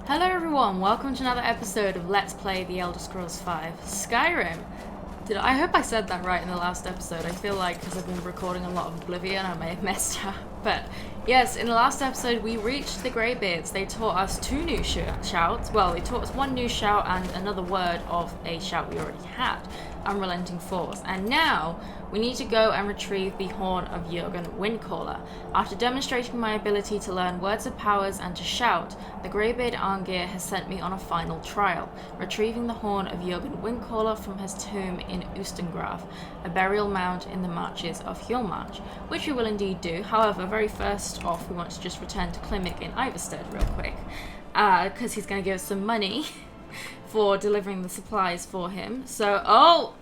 Hello everyone, welcome to another episode of Let's Play The Elder Scrolls V Skyrim. I hope I said that right in the last episode. I feel like because I've been recording a lot of Oblivion, I may have messed up. But yes, in the last episode we reached the Greybeards. They taught us two new shouts. Well, they taught us one new shout and another word of a shout we already had, Unrelenting Force. And now we need to go and retrieve the Horn of Jurgen Windcaller. After demonstrating my ability to learn words of powers and to shout, the Greybeard Arngir has sent me on a final trial, retrieving the Horn of Jurgen Windcaller from his tomb in Ustengrav, a burial mound in the marches of Hjolmarch, which we will indeed do. However, very first off, we want to just return to Klimek in Iverstead real quick, because he's going to give us some money for delivering the supplies for him. So,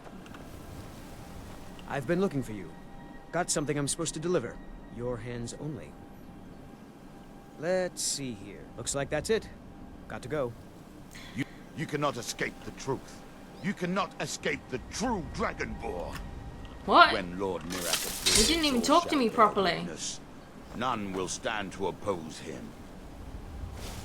I've been looking for you. Got something I'm supposed to deliver. Your hands only. Let's see here. Looks like that's it. Got to go. You cannot escape the truth. You cannot escape the true Dragonborn. What? When Lord Miracle You didn't even talk to me properly. None will stand to oppose him.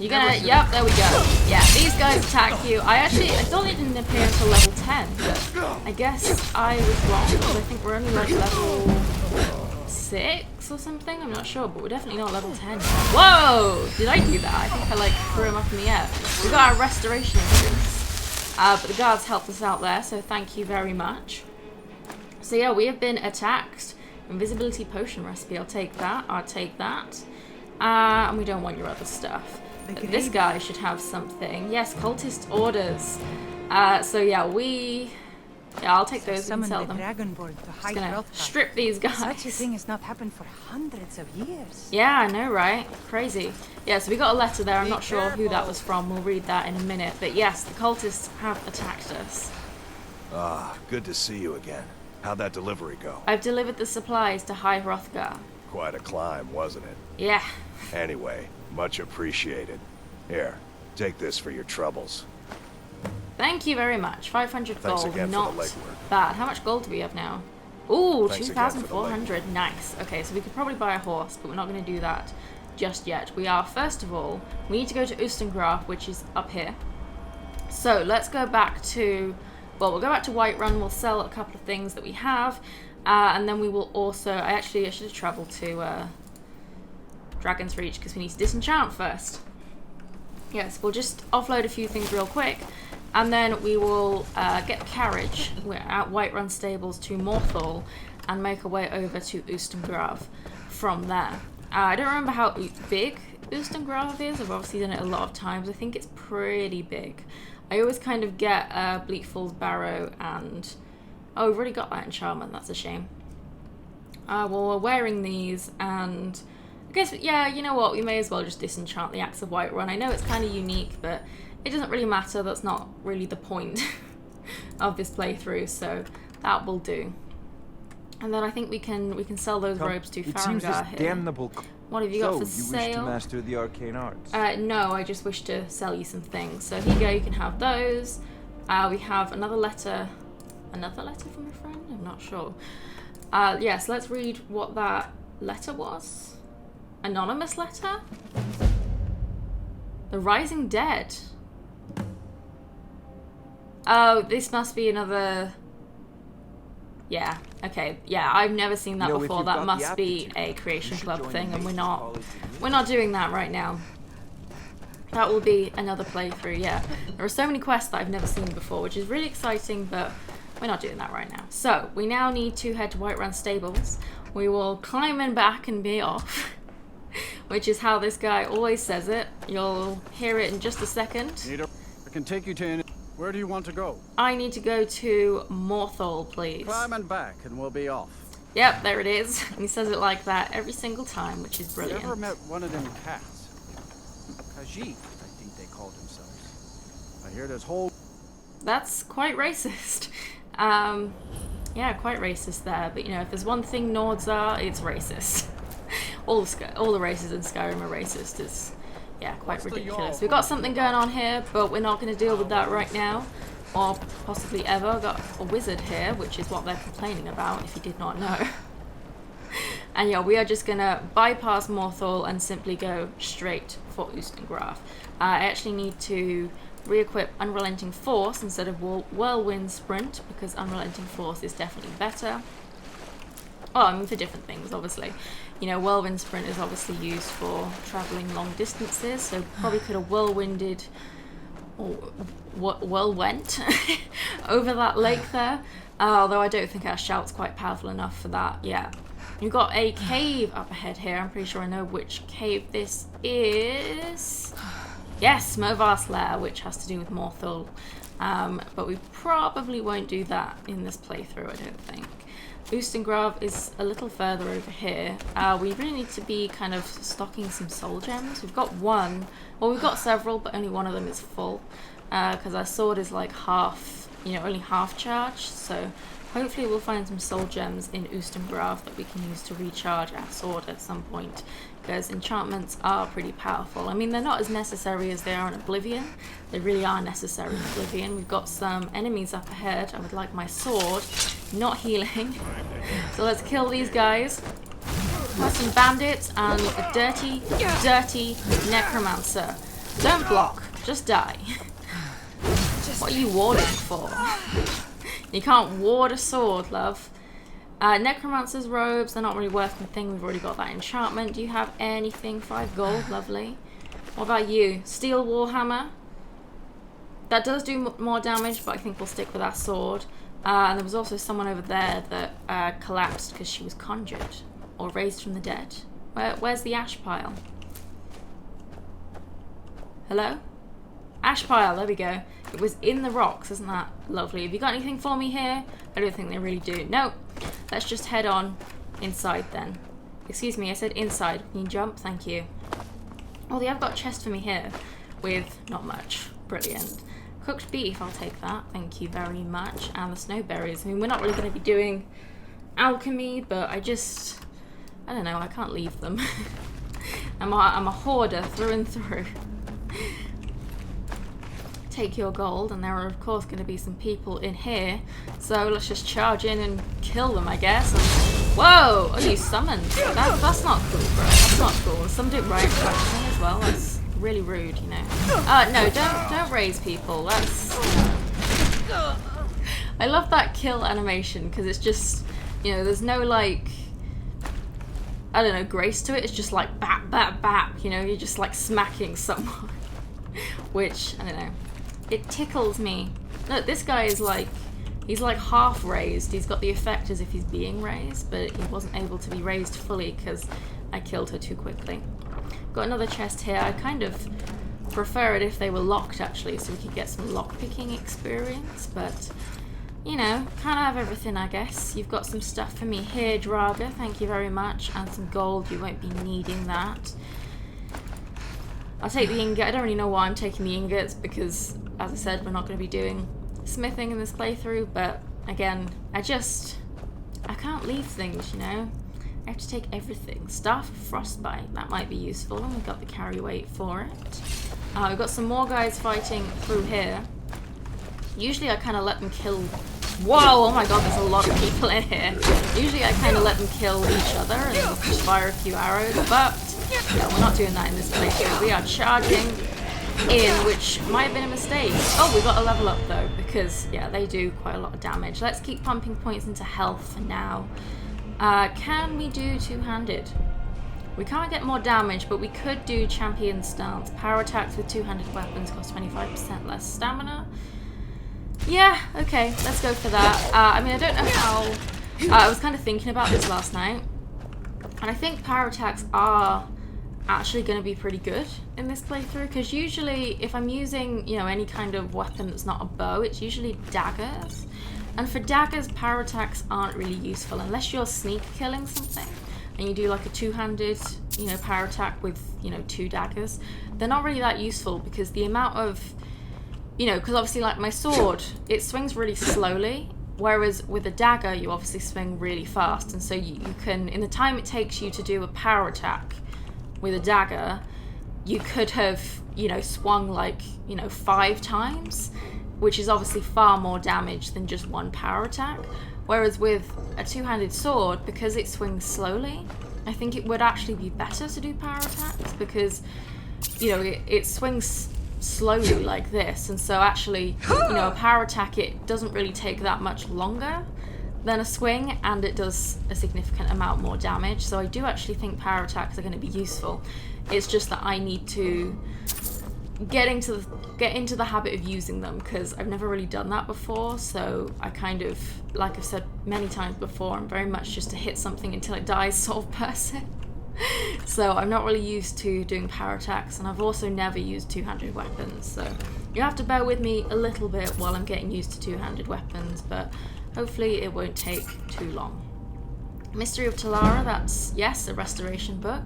You're gonna, yep, there we go. Yeah, these guys attack you. I thought they didn't appear until level 10, but I guess I was wrong, because I think we're only like level 6 or something, I'm not sure, but we're definitely not level 10. Whoa! Did I do that? I think I like threw him up in the air. We got our restoration increase, but the guards helped us out there, so thank you very much. So yeah, we have been attacked. Invisibility potion recipe, I'll take that, and we don't want your other stuff. This guy should have something. Yes, cultist orders. So yeah, I'll take those and sell them. Just gonna strip these guys. Such a thing has not happened for hundreds of years. Yeah, I know, right? Crazy. Yeah, so we got a letter there. I'm not sure who that was from. We'll read that in a minute. But yes, the cultists have attacked us. Ah, good to see you again. How'd that delivery go? I've delivered the supplies to High Hrothgar. Quite a climb, wasn't it? Yeah. Anyway, much appreciated. Here, take this for your troubles. Thank you very much. 500 Thanks gold, again not for the legwork. bad. How much gold do we have now? Ooh, Thanks again for the 2,400. Nice. Okay, so we could probably buy a horse, but we're not going to do that just yet. We are, first of all, we need to go to Ustengrav, which is up here. So let's go back to, well, we'll go back to Whiterun. We'll sell a couple of things that we have, and then we will also, I should have traveled to Dragon's Reach because we need to disenchant first. Yes, we'll just offload a few things real quick, and then we will get the carriage. We're at Whiterun Stables to Morthal and make our way over to Ustengrav from there. I don't remember how big Ustengrav is. I've obviously done it a lot of times. I think it's pretty big. I always kind of get Bleak Falls Barrow and... Oh, we've already got that enchantment. That's a shame. Well, we're wearing these, and... I guess, yeah, you know what, we may as well just disenchant the Axe of Whiterun. I know it's kind of unique, but it doesn't really matter. That's not really the point of this playthrough, so that will do. And then I think we can sell those robes to Farengar here. Damnable. What have you got for you sale? wish to master the arcane arts? No, I just wish to sell you some things. So here you go, you can have those. We have another letter from a friend? I'm not sure. Yes, let's read what that letter was. Anonymous letter? The Rising Dead. Oh, this must be another... Yeah, okay. Yeah, I've never seen that before. That must be a Creation Club thing, and we're not doing that right now. That will be another playthrough, yeah. There are so many quests that I've never seen before, which is really exciting, but we're not doing that right now. So, we now need to head to Whiterun Stables. We will climb in back and be off. Which is how this guy always says it. You'll hear it in just a second. I can take you to... Where do you want to go? I need to go to Morthal, please. Climb and back and we'll be off. Yep, there it is. And he says it like that every single time, which is brilliant. You ever met one of them cats? Khajiit, I think they called themselves. I hear this whole... That's quite racist. Yeah, quite racist there. But, you know, if there's one thing Nords are, it's racist. all the races in Skyrim are racist. It's, yeah, quite ridiculous. We've got something going on here, but we're not going to deal with that right now. Or possibly ever. We've got a wizard here, which is what they're complaining about, if you did not know. And yeah, we are just going to bypass Morthal and simply go straight for Ustengraf. I actually need to re-equip Unrelenting Force instead of Whirlwind Sprint, because Unrelenting Force is definitely better. Oh, I mean for different things, obviously. You know, Whirlwind Sprint is obviously used for travelling long distances, so probably could have whirlwinded, or whirlwent over that lake there. Although I don't think our shout's quite powerful enough for that yet. You've got a cave up ahead here. I'm pretty sure I know which cave this is. Yes, Movar's Lair, which has to do with Morthul. But we probably won't do that in this playthrough, I don't think. Ustengrav is a little further over here. We really need to be kind of stocking some soul gems. We've got one, well we've got several, but only one of them is full. Because our sword is like half, you know, only half charged. So hopefully we'll find some soul gems in Ustengrav that we can use to recharge our sword at some point. Because enchantments are pretty powerful. I mean, they're not as necessary as they are in Oblivion. They really are necessary in Oblivion. We've got some enemies up ahead. I would like my sword not healing. So let's kill these guys. Got some bandits and a dirty, dirty necromancer. Don't block, just die. What are you warding for? You can't ward a sword, love. Necromancer's robes, they're not really worth anything. We've already got that enchantment. Do you have anything? 5 gold, lovely. What about you? Steel Warhammer. That does do more damage, but I think we'll stick with our sword. And there was also someone over there that collapsed because she was conjured or raised from the dead. Where's the ash pile? Hello? Ash pile, there we go. It was in the rocks, isn't that lovely? Have you got anything for me here? I don't think they really do. No. Let's just head on inside then. Excuse me, I said inside. Can you jump? Thank you. Oh, they have got a chest for me here with not much. Brilliant. Cooked beef, I'll take that. Thank you very much. And the snowberries. I mean, we're not really going to be doing alchemy, but I don't know, I can't leave them. I'm a hoarder through and through. Take your gold, and there are of course going to be some people in here, so let's just charge in and kill them, I guess. And, whoa! Oh, you summoned. That's not cool, bro. That's not cool. Some do right thing as well. That's really rude, you know. No, don't raise people. That's. I love that kill animation because it's just, you know, there's no like, I don't know, grace to it. It's just like bap bap bap. You know, you're just like smacking someone, which I don't know. It tickles me. Look, this guy is like, he's like half raised. He's got the effect as if he's being raised, but he wasn't able to be raised fully because I killed her too quickly. Got another chest here. I kind of prefer it if they were locked actually, so we could get some lockpicking experience, but you know, can't have everything I guess. You've got some stuff for me here, Draga. Thank you very much. And some gold. You won't be needing that. I'll take the ingot. I don't really know why I'm taking the ingots because, as I said, we're not going to be doing smithing in this playthrough, but again, I can't leave things, you know? I have to take everything. Staff of Frostbite, that might be useful, and we've got the carry weight for it. We've got some more guys fighting through here. Usually I kind of let them kill... Whoa, oh my god, there's a lot of people in here. Usually I kind of let them kill each other and just fire a few arrows, but no, we're not doing that in this playthrough. We are charging in, which might have been a mistake. Oh, we got a level up though, because yeah, they do quite a lot of damage. Let's keep pumping points into health for now. Can we do two-handed? We can't get more damage, but we could do champion stance. Power attacks with two-handed weapons cost 25% less stamina. Yeah, okay, let's go for that. I mean, I don't know how... I was kind of thinking about this last night, and I think power attacks are actually going to be pretty good in this playthrough, because usually if I'm using, you know, any kind of weapon that's not a bow, it's usually daggers. And for daggers, power attacks aren't really useful unless you're sneak killing something and you do like a two-handed, you know, power attack with, you know, 2 daggers. They're not really that useful because the amount of, you know, because obviously like my sword, it swings really slowly, whereas with a dagger you obviously swing really fast, and so you can, in the time it takes you to do a power attack with a dagger, you could have, you know, swung like, you know, 5 times, which is obviously far more damage than just one power attack. Whereas with a two-handed sword, because it swings slowly, I think it would actually be better to do power attacks, because you know, it swings slowly like this, and so actually, you know, a power attack, it doesn't really take that much longer than a swing, and it does a significant amount more damage. So I do actually think power attacks are going to be useful. It's just that I need to get into the habit of using them, because I've never really done that before. So I kind of, like I've said many times before, I'm very much just a hit something until it dies sort of person. So I'm not really used to doing power attacks, and I've also never used two-handed weapons, so you have to bear with me a little bit while I'm getting used to two-handed weapons, but hopefully it won't take too long. Mystery of Talara, that's, yes, a restoration book.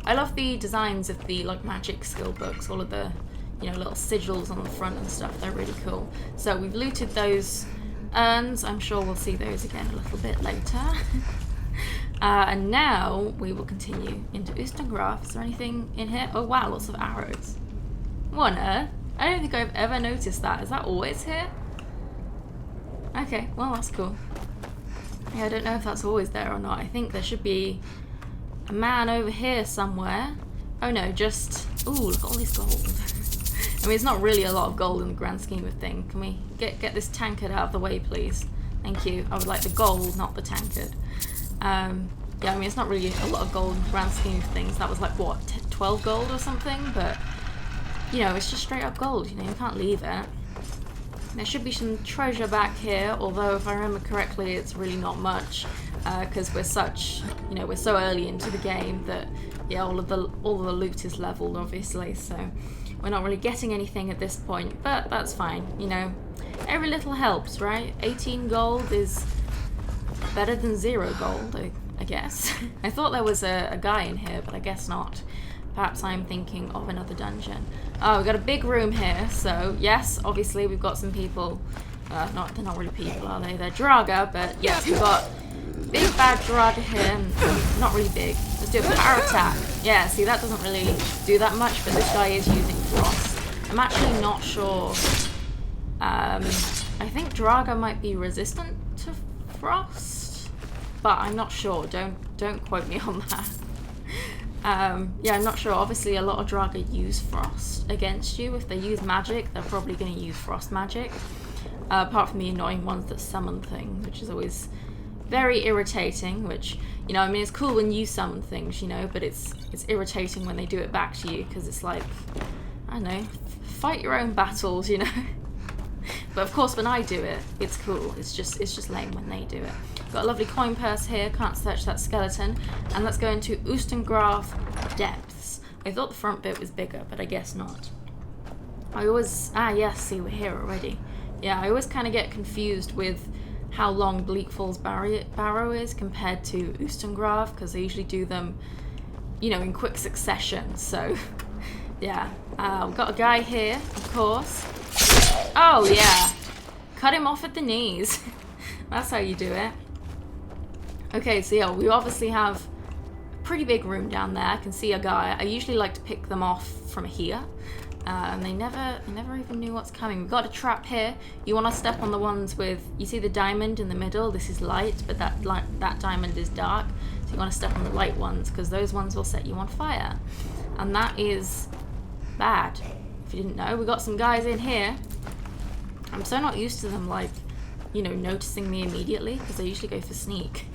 I love the designs of the like magic skill books, all of the, you know, little sigils on the front and stuff, they're really cool. So we've looted those urns, I'm sure we'll see those again a little bit later. And now we will continue into Ustengraf. Is there anything in here? Oh wow, lots of arrows. What on earth? I don't think I've ever noticed that. Is that always here? Okay, well that's cool. Yeah, I don't know if that's always there or not. I think there should be a man over here somewhere. Oh no, just... Ooh, look at all this gold. I mean, it's not really a lot of gold in the grand scheme of things. Can we get this tankard out of the way, please? Thank you. I would like the gold, not the tankard. Yeah, I mean, it's not really a lot of gold in the grand scheme of things. That was like, what, 12 gold or something? But, you know, it's just straight up gold, you know, you can't leave it. There should be some treasure back here, although if I remember correctly, it's really not much, because we're such, you know, we're so early into the game that, yeah, all of the loot is leveled, obviously, so we're not really getting anything at this point, but that's fine, you know. Every little helps, right? 18 gold is better than 0 gold, I guess. I thought there was a guy in here, but I guess not. Perhaps I'm thinking of another dungeon. Oh, we've got a big room here, so yes, obviously we've got some people. They're not really people, are they? They're Draga, but yes, we've got big bad Draga here. Not really big. Let's do a power attack. Yeah, see, that doesn't really do that much, but this guy is using Frost. I'm actually not sure. I think Draga might be resistant to Frost, but I'm not sure. Don't quote me on that. Yeah, I'm not sure. Obviously, a lot of Draga use Frost against you. If they use magic, they're probably going to use Frost magic. Apart from the annoying ones that summon things, which is always very irritating. Which, you know, I mean, it's cool when you summon things, you know, but it's irritating when they do it back to you, because it's like, I don't know, fight your own battles, you know. But of course, when I do it, it's cool. It's just lame when they do it. Got a lovely coin purse here. Can't search that skeleton. And let's go into Ustengraf Depths. I thought the front bit was bigger, but I guess not. I always... Ah, yes, see, we're here already. Yeah, I always kind of get confused with how long Bleak Falls Barrow is compared to Ustengraf, because they usually do them, you know, in quick succession. So, yeah. We've got a guy here, of course. Oh, yeah. Cut him off at the knees. That's how you do it. Okay, so yeah, we obviously have a pretty big room down there. I can see a guy. I usually like to pick them off from here. And they never even knew what's coming. We've got a trap here. You want to step on the ones with... You see the diamond in the middle? This is light, but that diamond is dark. So you want to step on the light ones, because those ones will set you on fire. And that is bad. If you didn't know, we got some guys in here. I'm so not used to them, like, you know, noticing me immediately, because I usually go for sneak.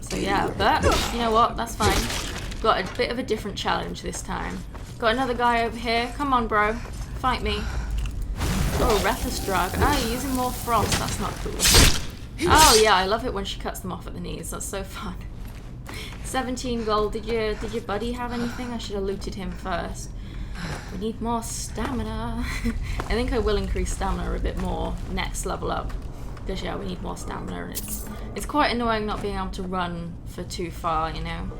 So yeah, but you know what? That's fine. Got a bit of a different challenge this time. Got another guy over here. Come on, bro. Fight me. Oh, Rethless Drug. Oh, you're using more frost. That's not cool. Oh yeah, I love it when she cuts them off at the knees. That's so fun. 17 gold. Did your buddy have anything? I should have looted him first. We need more stamina. I think I will increase stamina a bit more next level up. Because yeah, we need more stamina, and it's quite annoying not being able to run for too far, you know.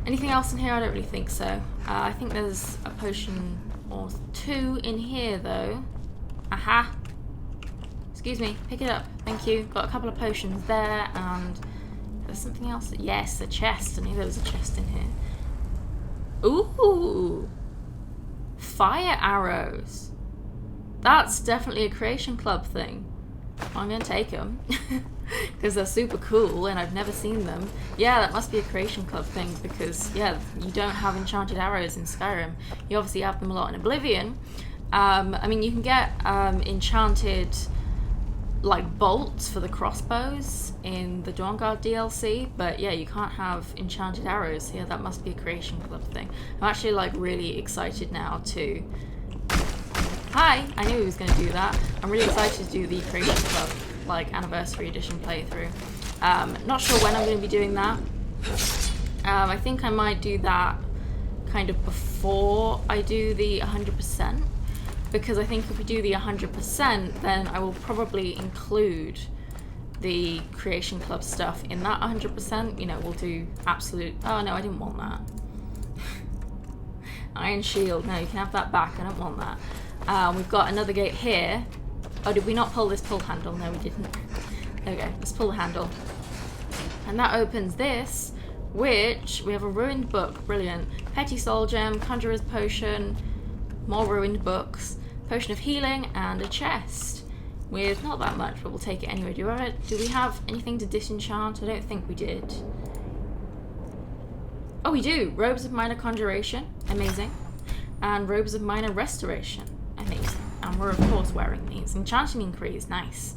Anything else in here? I don't really think so. I think there's a potion or 2 in here though. Aha! Excuse me, pick it up. Thank you. Got a couple of potions there, and there's something else. Yes, a chest. I knew there was a chest in here. Ooh! Fire arrows. That's definitely a Creation Club thing. I'm gonna take them. because they're super cool and I've never seen them. Yeah, that must be a Creation Club thing because, yeah, you don't have enchanted arrows in Skyrim. You obviously have them a lot in Oblivion. I mean, you can get enchanted like bolts for the crossbows in the Dawnguard DLC, but yeah, you can't have enchanted arrows. Yeah, that must be a Creation Club thing. I'm actually like really excited now to... Hi! I knew he was going to do that. I'm really excited to do the Creation Club like Anniversary Edition playthrough. Not sure when I'm going to be doing that. I think I might do that kind of before I do the 100%. Because I think if we do the 100%, then I will probably include the Creation Club stuff in that 100%. You know, we'll do absolute... Oh, no, I didn't want that. Iron Shield. No, you can have that back. I don't want that. We've got another gate here. Oh, did we not pull this pull handle? No, we didn't. There we go. Let's pull the handle. And that opens this, which we have a ruined book. Brilliant. Petty Soul Gem, Conjurer's Potion, more ruined books. Potion of Healing, and a chest with not that much, but we'll take it anyway. Do we have anything to disenchant? I don't think we did. Oh, we do. Robes of Minor Conjuration, amazing, and Robes of Minor Restoration, amazing. And we're of course wearing these. Enchanting Increase, nice.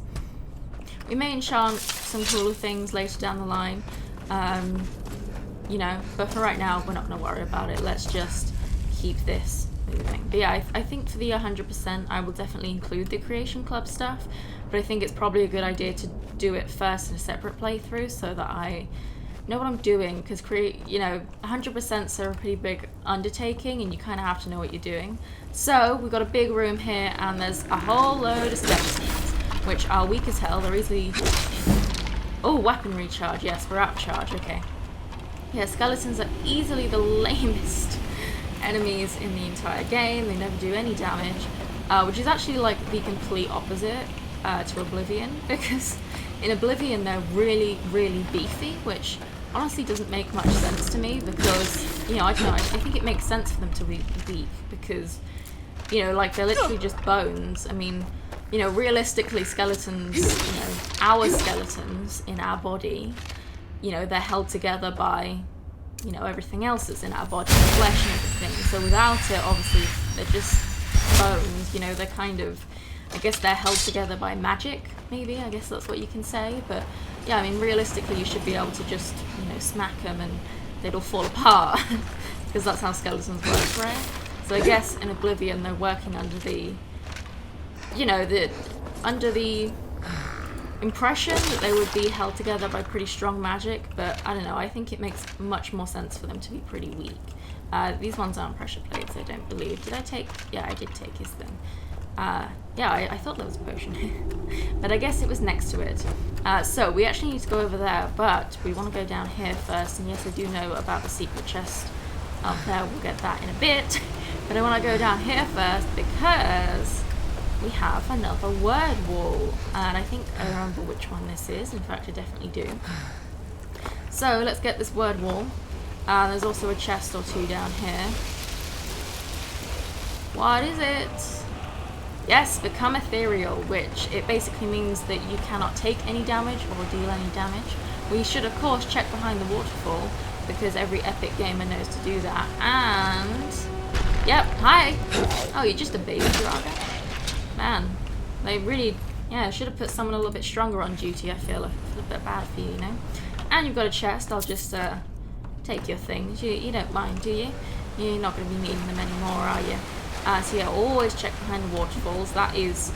We may enchant some cooler things later down the line, you know, but for right now we're not going to worry about it. Let's just keep this moving. But yeah, I think for the 100% I will definitely include the Creation Club stuff, but I think it's probably a good idea to do it first in a separate playthrough so that I know what I'm doing, because you know, 100% are a pretty big undertaking and you kind of have to know what you're doing. So we've got a big room here and there's a whole load of skeletons, which are weak as hell. They're easily... Oh, weapon recharge. Yes, we're out of charge. Okay. Yeah, skeletons are easily the lamest enemies in the entire game. They never do any damage, which is actually like the complete opposite to Oblivion, because in Oblivion they're really, really beefy, which honestly doesn't make much sense to me because, you know, I don't know, I think it makes sense for them to be weak because, you know, like they're literally just bones. I mean, you know, realistically skeletons, you know, our skeletons in our body, you know, they're held together by, you know, everything else that's in our body, the flesh and everything. So without it, obviously, they're just bones, you know, they're kind of, I guess they're held together by magic, maybe, I guess that's what you can say. But yeah, I mean, realistically, you should be able to just, you know, smack them and they'd all fall apart, because that's how skeletons work, right? So I guess in Oblivion, they're working under the, you know, under the impression that they would be held together by pretty strong magic, but I don't know, I think it makes much more sense for them to be pretty weak. These ones aren't pressure plates, I don't believe. Did I take? Yeah, I did take his thing. Yeah, I thought there was a potion, but I guess it was next to it. So we actually need to go over there, but we want to go down here first, and yes, I do know about the secret chest up there. We'll get that in a bit, but I want to go down here first because we have another word wall, and I think I remember which one this is. In fact, I definitely do. So let's get this word wall. There's also a chest or two down here. What is it? Yes, become ethereal, which it basically means that you cannot take any damage or deal any damage. We should of course check behind the waterfall because every epic gamer knows to do that. And yep, hi. Oh, you're just a baby dragon. Man, they really, yeah, should have put someone a little bit stronger on duty. I feel a bit bad for you, you know. And you've got a chest. I'll just take your things. You don't mind, do you? You're not going to be needing them anymore, are you? So yeah, always check behind the waterfalls. That is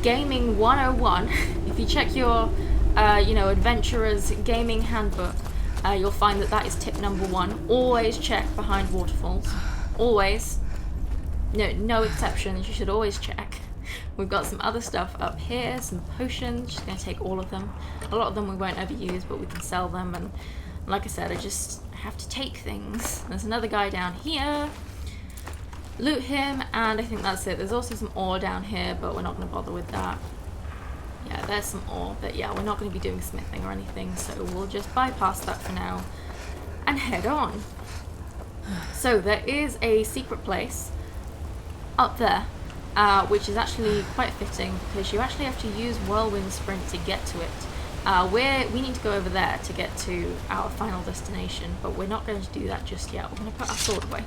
gaming 101. If you check your, you know, adventurer's gaming handbook, you'll find that that is tip number 1. Always check behind waterfalls. Always. No exceptions. You should always check. We've got some other stuff up here, some potions. Just gonna take all of them. A lot of them we won't ever use, but we can sell them. And like I said, I just have to take things. There's another guy down here. Loot him, and I think that's it. There's also some ore down here, but we're not going to bother with that. Yeah, there's some ore, but yeah, we're not going to be doing smithing or anything, so we'll just bypass that for now and head on. So there is a secret place up there, which is actually quite fitting because you actually have to use Whirlwind Sprint to get to it. We need to go over there to get to our final destination, but we're not going to do that just yet. We're going to put our sword away.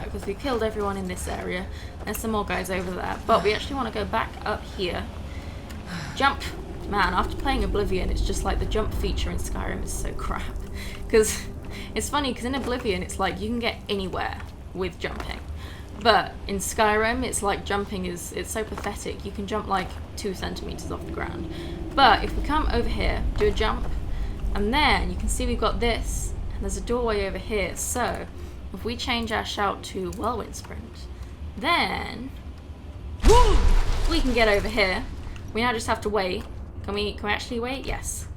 Because we killed everyone in this area. There's some more guys over there. But we actually want to go back up here. Jump! Man, after playing Oblivion, it's just like the jump feature in Skyrim is so crap. Because it's funny, because in Oblivion, it's like you can get anywhere with jumping. But in Skyrim, it's like jumping it's so pathetic. You can jump like 2 centimeters off the ground. But if we come over here, do a jump, and then you can see we've got this, and there's a doorway over here. So if we change our shout to Whirlwind Sprint, then woo, we can get over here. We now just have to wait. Can we actually wait? Yes.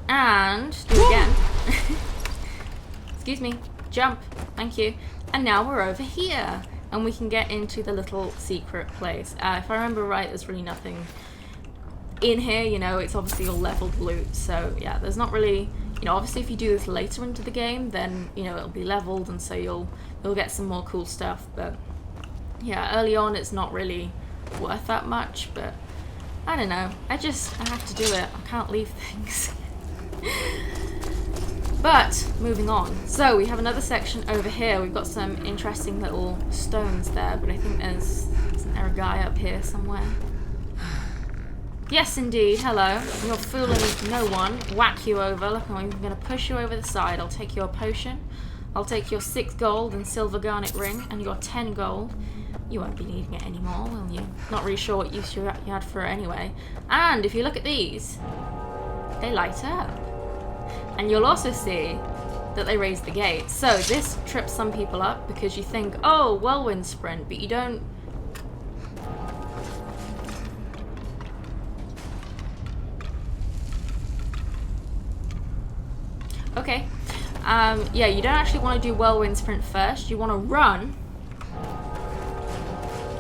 And do it again. Excuse me. Jump. Thank you. And now we're over here. And we can get into the little secret place. If I remember right, there's really nothing in here. You know, it's obviously all leveled loot. So, yeah, there's not really... You know, obviously if you do this later into the game, then, you know, it'll be leveled. And so you'll get some more cool stuff. But, yeah, early on it's not really worth that much. But, I don't know. I have to do it. I can't leave things. But, moving on. So, we have another section over here. We've got some interesting little stones there, but I think isn't there a guy up here somewhere? Yes, indeed. Hello. You're fooling no one. Whack you over. Look, I'm going to push you over the side. I'll take your potion. I'll take your 6 gold and silver garnet ring, and your 10 gold. You won't be needing it anymore, will you? Not really sure what use you had for it anyway. And if you look at these, they light up. And you'll also see that they raise the gate. So this trips some people up because you think, oh, Whirlwind Sprint, but you don't... Okay. Yeah, you don't actually want to do Whirlwind Sprint first. You want to run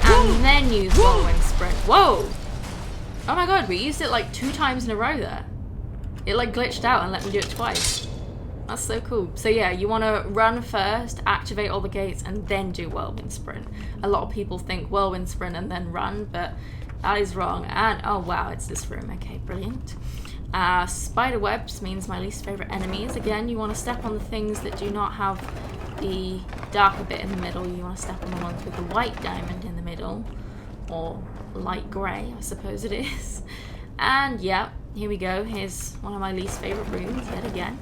and then use Whirlwind Sprint. Whoa! Oh my god, we used it like 2 times in a row there. It like glitched out and let me do it twice. That's so cool. So yeah, you want to run first, activate all the gates, and then do Whirlwind Sprint. A lot of people think Whirlwind Sprint and then run, but that is wrong. And oh wow, it's this room. Okay, brilliant. Spider webs means my least favorite enemies. Again, you want to step on the things that do not have the darker bit in the middle. You want to step on the ones with the white diamond in the middle, or light grey, I suppose it is. And yeah, here we go. Here's one of my least favorite rooms yet again.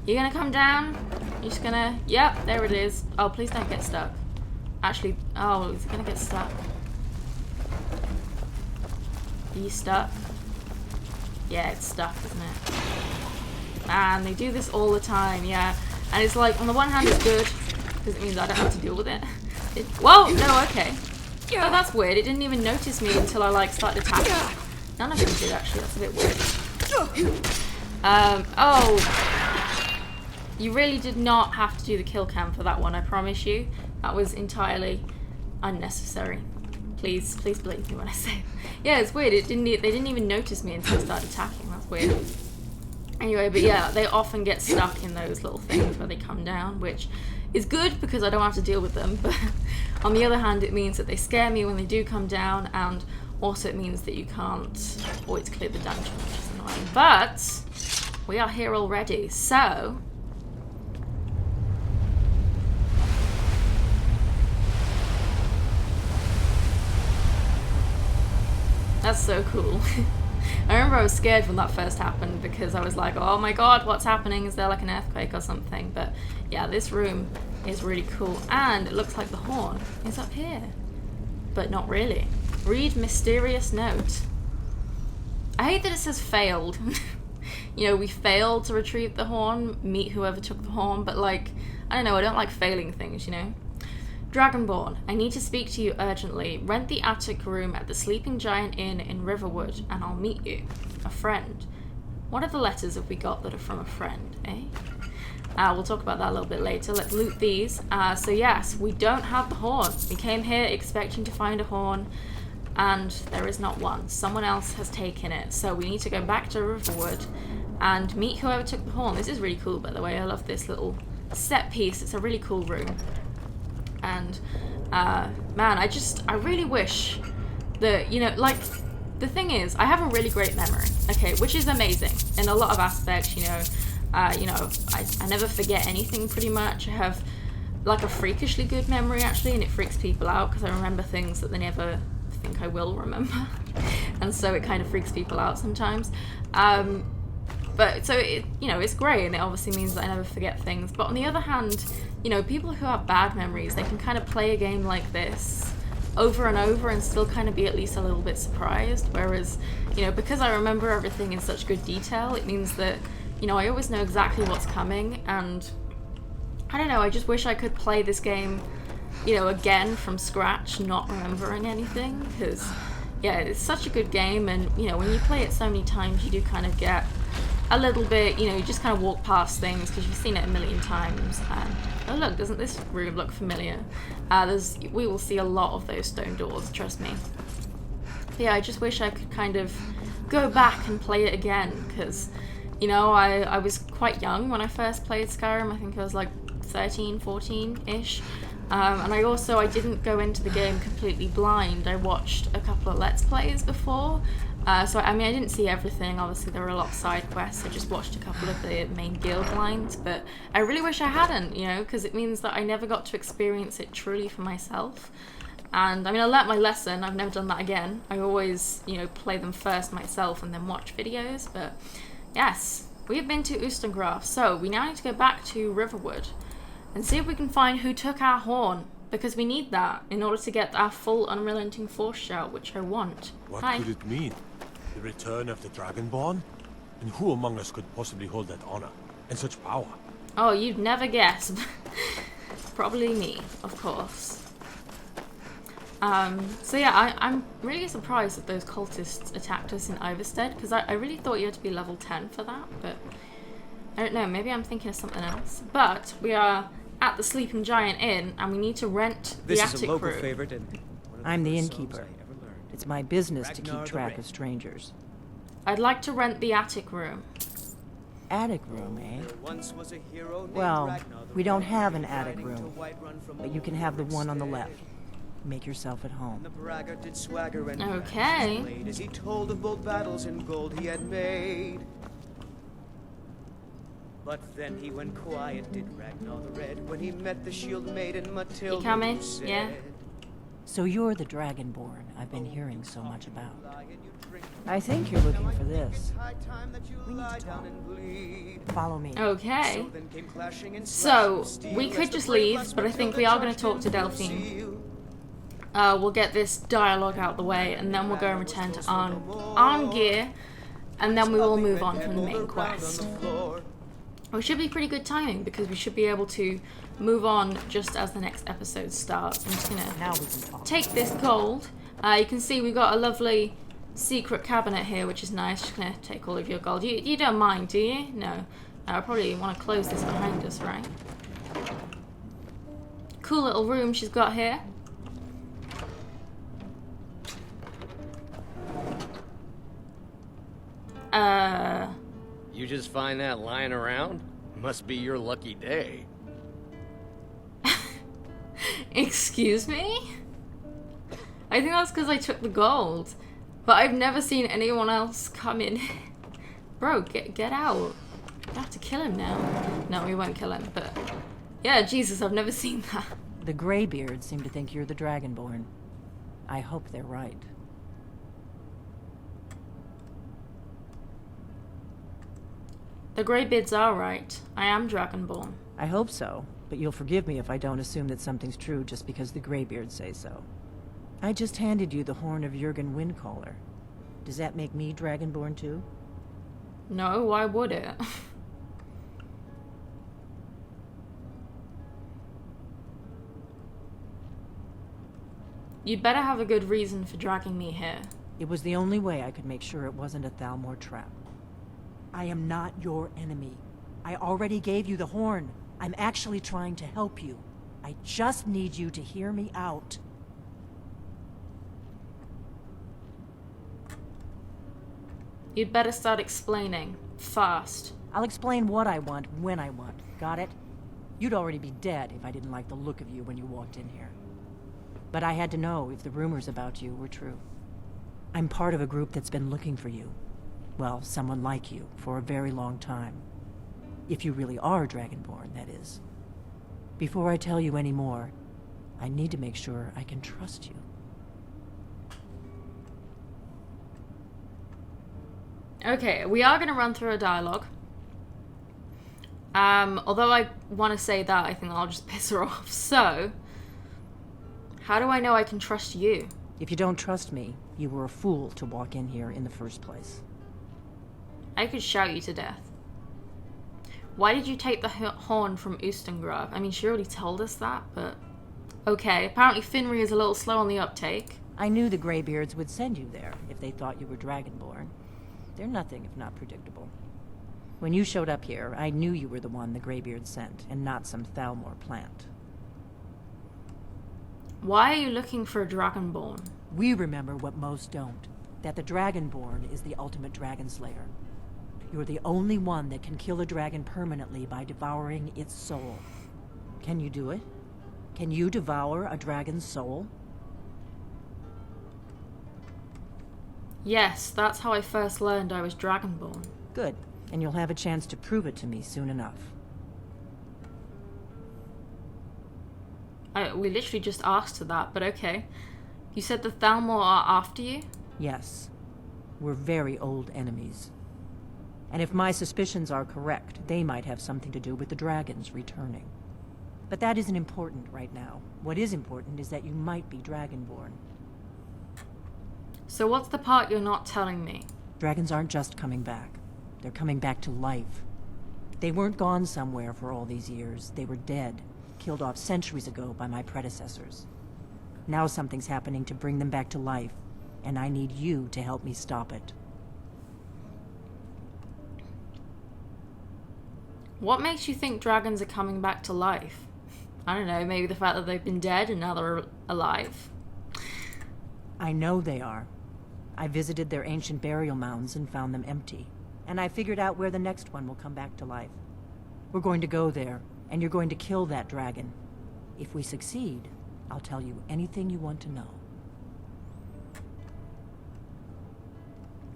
You're gonna come down. You're just gonna... Yep, there it is. Oh, please don't get stuck. Actually, oh, is it gonna get stuck? Are you stuck? Yeah, it's stuck, isn't it? Man, they do this all the time, yeah. And it's like, on the one hand, it's good, because it means I don't have to deal with it. Whoa! No, okay. Oh, that's weird. It didn't even notice me until I, like, started attacking. None of them did, actually. That's a bit weird. Oh. You really did not have to do the kill cam for that one, I promise you. That was entirely unnecessary. Please believe me when I say it. Yeah, it's weird. They didn't even notice me until I started attacking. That's weird. Anyway, but yeah, they often get stuck in those little things where they come down, which is good because I don't have to deal with them. But on the other hand, it means that they scare me when they do come down, and also it means that you can't always clear the dungeon, which is annoying. But we are here already, so... That's so cool. I remember I was scared when that first happened because I was like, oh my god, what's happening? Is there like an earthquake or something? But yeah, this room is really cool. And it looks like the horn is up here. But not really. Read mysterious note. I hate that it says failed. You know, we failed to retrieve the horn, meet whoever took the horn, but like, I don't know, I don't like failing things, you know? Dragonborn, I need to speak to you urgently. Rent the attic room at the Sleeping Giant Inn in Riverwood, and I'll meet you. A friend. What are the letters have we got that are from a friend, eh? We'll talk about that a little bit later. Let's loot these. So yes, we don't have the horn. We came here expecting to find a horn, and there is not one. Someone else has taken it. So we need to go back to Riverwood and meet whoever took the horn. This is really cool, by the way. I love this little set piece. It's a really cool room. And man, I really wish that, you know, like the thing is, I have a really great memory, okay, which is amazing in a lot of aspects, you know. I never forget anything pretty much. I have like a freakishly good memory actually, and it freaks people out because I remember things that they never think I will remember. And so it kind of freaks people out sometimes. But so it, you know, it's great, and it obviously means that I never forget things. But on the other hand, you know, people who have bad memories, they can kind of play a game like this over and over and still kind of be at least a little bit surprised. Whereas, you know, because I remember everything in such good detail, it means that, you know, I always know exactly what's coming. And I don't know, I just wish I could play this game, you know, again from scratch, not remembering anything, because yeah, it's such a good game. And you know, when you play it so many times, you do kind of get a little bit, you know, you just kind of walk past things because you've seen it a million times. And oh look, doesn't this room look familiar? We will see a lot of those stone doors, trust me. But yeah, I just wish I could kind of go back and play it again, because, you know, I was quite young when I first played Skyrim. I think I was like 13, 14-ish. And I didn't go into the game completely blind. I watched a couple of Let's Plays before. So, I mean, I didn't see everything. Obviously, there were a lot of side quests. I just watched a couple of the main guild lines. But I really wish I hadn't, you know, because it means that I never got to experience it truly for myself. And, I mean, I learnt my lesson. I've never done that again. I always, you know, play them first myself and then watch videos. But, yes, we have been to Ustengrav. So, we now need to go back to Riverwood and see if we can find who took our horn, because we need that in order to get our full unrelenting force shout, which I want. What Hi. could it mean? The return of the Dragonborn? And who among us could possibly hold that honor and such power? Oh, you'd never guess. Probably me, of course. So yeah, I'm really surprised that those cultists attacked us in Iverstead, because I really thought you had to be level 10 for that, but I don't know, maybe I'm thinking of something else. But we are at the Sleeping Giant Inn, and we need to rent the This attic is a local room. favorite, and one of I'm the first songs innkeeper. I ever learned. It's my business to Ragnar keep the track Red. of strangers. I'd like to rent the attic room. Attic room, eh? There once was a hero named Well, Ragnar the we don't Red, have an attic riding to room, Whiterun from but you can have the old one on the Rixstead. left. Make yourself at home. The braggart did swagger and Okay. displayed as he told of bold battles and gold he had made. But then he went quiet, did Ragnar the Red, when he met the shield maiden Matilda. You coming? who said, Yeah. So you're the Dragonborn I've been hearing so much about. "Lie and you drink I think you're looking for this. It's high time that you We need to lie talk. down and bleed." Follow me. Okay. So then came clashing and So, slashing of steel we as could the just brave leave, lass but I think Matilda we are going to charged talk to into Delphine. Lucille. We'll get this dialogue out the way, and then we'll go and return to Arngeir, and then we will move on from the main quest. Which should be pretty good timing, because we should be able to move on just as the next episode starts. I'm just going Now to we can talk. take this gold. You can see we've got a lovely secret cabinet here, which is nice. Just going to take all of your gold. You don't mind, do you? No. I probably want to close this behind us, right? Cool little room she's got here. You just find that lying around? Must be your lucky day. Excuse me? I think that's because I took the gold. But I've never seen anyone else come in. Bro, get out. We have to kill him now. No, we won't kill him, but... Yeah, Jesus, I've never seen that. The Greybeards seem to think you're the Dragonborn. I hope they're right. The Greybeards are right. I am Dragonborn. I hope so, but you'll forgive me if I don't assume that something's true just because the Greybeards say so. I just handed you the horn of Jurgen Windcaller. Does that make me Dragonborn too? No, why would it? You'd better have a good reason for dragging me here. It was the only way I could make sure it wasn't a Thalmor trap. I am not your enemy. I already gave you the horn. I'm actually trying to help you. I just need you to hear me out. You'd better start explaining. Fast. I'll explain what I want when I want. Got it? You'd already be dead if I didn't like the look of you when you walked in here. But I had to know if the rumors about you were true. I'm part of a group that's been looking for you. Well, someone like you, for a very long time. If you really are Dragonborn, that is. Before I tell you any more, I need to make sure I can trust you. Okay, we are going to run through a dialogue. Although I want to say that, I think I'll just piss her off. So, how do I know I can trust you? If you don't trust me, you were a fool to walk in here in the first place. I could shout you to death. Why did you take the horn from Ustengrav? I mean, she already told us that, but... Okay, apparently Finri is a little slow on the uptake. I knew the Greybeards would send you there if they thought you were Dragonborn. They're nothing if not predictable. When you showed up here, I knew you were the one the Greybeards sent, and not some Thalmor plant. Why are you looking for a Dragonborn? We remember what most don't. That the Dragonborn is the ultimate dragon slayer. You're the only one that can kill a dragon permanently by devouring its soul. Can you do it? Can you devour a dragon's soul? Yes, that's how I first learned I was Dragonborn. Good, and you'll have a chance to prove it to me soon enough. We literally just asked her that, but okay. You said the Thalmor are after you? Yes. We're very old enemies. And if my suspicions are correct, they might have something to do with the dragons returning. But that isn't important right now. What is important is that you might be Dragonborn. So what's the part you're not telling me? Dragons aren't just coming back. They're coming back to life. They weren't gone somewhere for all these years. They were dead, killed off centuries ago by my predecessors. Now something's happening to bring them back to life, and I need you to help me stop it. What makes you think dragons are coming back to life? I don't know, maybe the fact that they've been dead and now they're alive. I know they are. I visited their ancient burial mounds and found them empty. And I figured out where the next one will come back to life. We're going to go there, and you're going to kill that dragon. If we succeed, I'll tell you anything you want to know.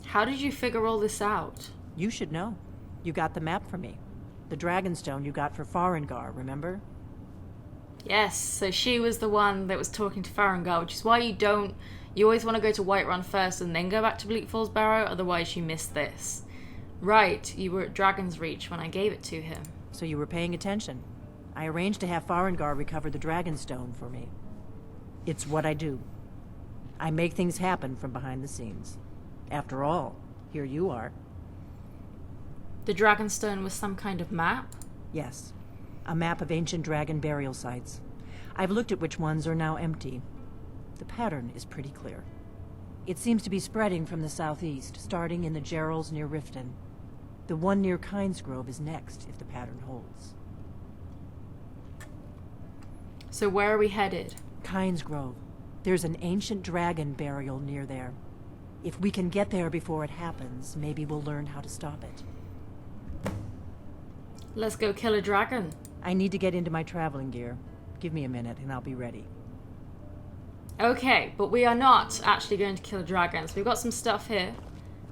How did you figure all this out? You should know. You got the map for me. The Dragonstone you got for Farengar, remember? Yes, so she was the one that was talking to Farengar, which is why you always want to go to Whiterun first and then go back to Bleak Falls Barrow, otherwise you miss this. Right, you were at Dragon's Reach when I gave it to him. So you were paying attention. I arranged to have Farengar recover the Dragonstone for me. It's what I do. I make things happen from behind the scenes. After all, here you are. The Dragonstone was some kind of map? Yes. A map of ancient dragon burial sites. I've looked at which ones are now empty. The pattern is pretty clear. It seems to be spreading from the southeast, starting in the Gerals near Riften. The one near Kynesgrove is next, if the pattern holds. So where are we headed? Kynesgrove. There's an ancient dragon burial near there. If we can get there before it happens, maybe we'll learn how to stop it. Let's go kill a dragon. I need to get into my traveling gear. Give me a minute and I'll be ready. Okay, but we are not actually going to kill dragons. We've got some stuff here,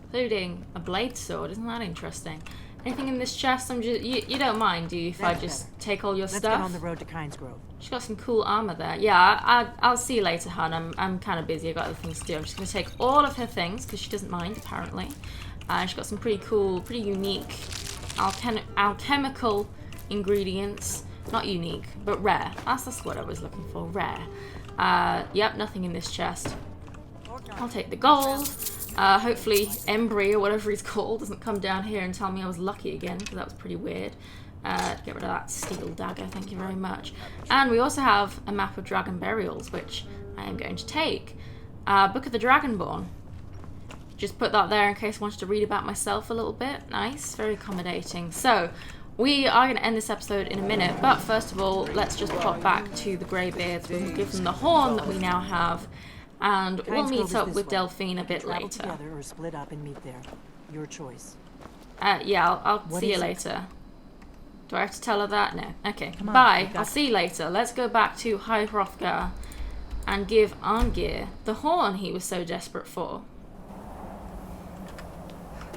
including a blade sword. Isn't that interesting? Anything in this chest? You don't mind, do you, if That's I just better. take all your Let's stuff? get on the road to Kynesgrove. She's got some cool armor there. Yeah, I'll see you later, hun. I'm kind of busy. I've got other things to do. I'm just going to take all of her things, because she doesn't mind, apparently. And she's got some pretty cool, pretty unique alchemical ingredients. Not unique, but rare. That's what I was looking for. Rare. Yep, nothing in this chest. I'll take the gold. Hopefully Embry, or whatever he's called, doesn't come down here and tell me I was lucky again, because that was pretty weird. Get rid of that steel dagger, thank you very much. And we also have a map of dragon burials, which I am going to take. Book of the Dragonborn. Just put that there in case I wanted to read about myself a little bit. Nice, very accommodating. So, we are going to end this episode in a minute, but first of all, let's just pop back to the Greybeards. We'll give them the horn that we now have, and we'll meet up with Delphine a bit later. Together or split up and meet there. Your choice. Yeah, I'll see you later. Do I have to tell her that? No. Okay. Bye. I'll see you later. Let's go back to High Hrothgar and give Arngir the horn he was so desperate for.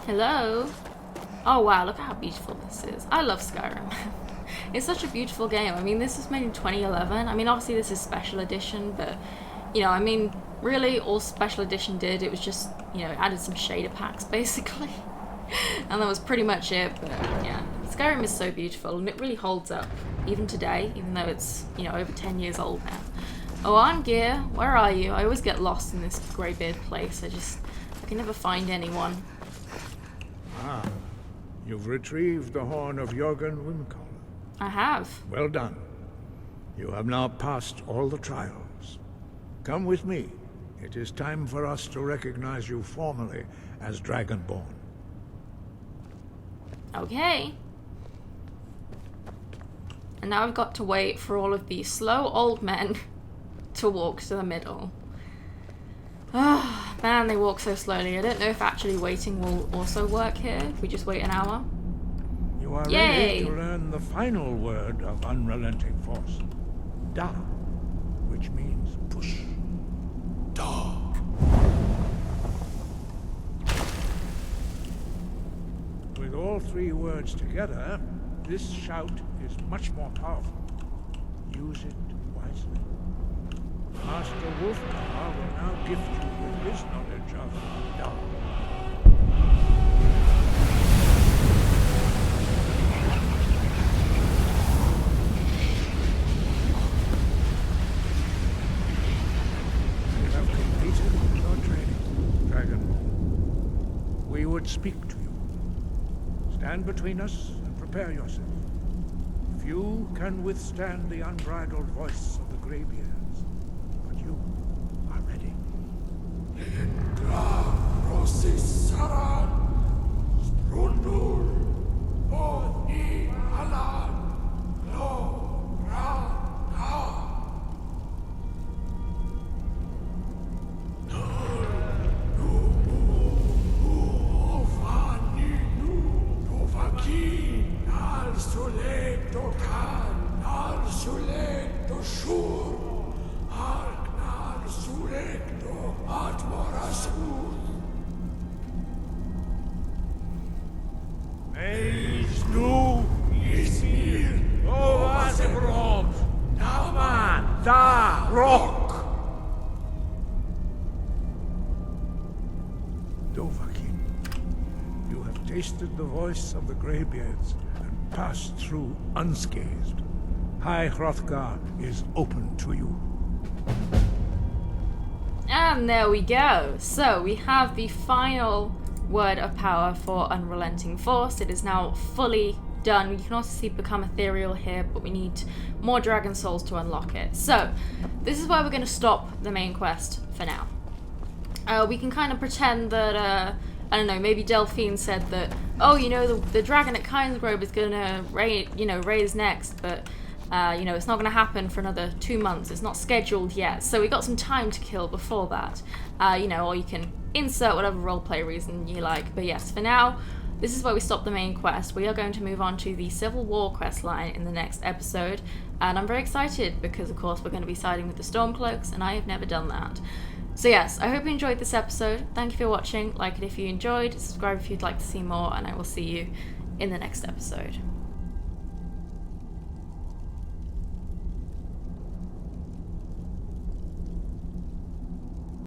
Hello? Oh wow, look at how beautiful this is. I love Skyrim. It's such a beautiful game. I mean, this was made in 2011. I mean, obviously this is special edition, but, you know, I mean, really all special edition did, it was just, you know, it added some shader packs, basically. And that was pretty much it, but yeah. Skyrim is so beautiful, and it really holds up, even today, even though it's, you know, over 10 years old now. Oh, Gear, where are you? I always get lost in this Greybeard place. I can never find anyone. Ah, you've retrieved the horn of Jörgen Wimkoll. I have. Well done. You have now passed all the trials. Come with me. It is time for us to recognize you formally as Dragonborn. Okay. And now I've got to wait for all of these slow old men to walk to the middle. Ah, man, they walk so slowly. I don't know if actually waiting will also work here, if we just wait an hour. You are Yay! ready to learn the final word of unrelenting force. Da, which means push. Da. With all three words together, this shout is much more powerful. Use it wisely. Master Wolfgar will now gift you with his knowledge of Da. You have completed your training, Dragonborn. We would speak to you. Stand between us and prepare yourself. Few can withstand the unbridled voice of the Greybeards, but you are ready. Dovahkiin, you have tasted the voice of the Greybeards and passed through unscathed. High Hrothgar is open to you. And there we go. So we have the final word of power for Unrelenting Force. It is now fully done. You can also see become ethereal here, but we need more dragon souls to unlock it. So this is where we're going to stop the main quest for now. We can kind of pretend that, I don't know, maybe Delphine said that, oh, you know, the dragon at Kynesgrove is going to raise next, but you know, it's not going to happen for another 2 months. It's not scheduled yet. So we got some time to kill before that. You know, or you can insert whatever roleplay reason you like. But yes, for now, this is where we stop the main quest. We are going to move on to the Civil War quest line in the next episode. And I'm very excited because, of course, we're going to be siding with the Stormcloaks, and I have never done that. So yes, I hope you enjoyed this episode. Thank you for watching. Like it if you enjoyed, subscribe if you'd like to see more, and I will see you in the next episode.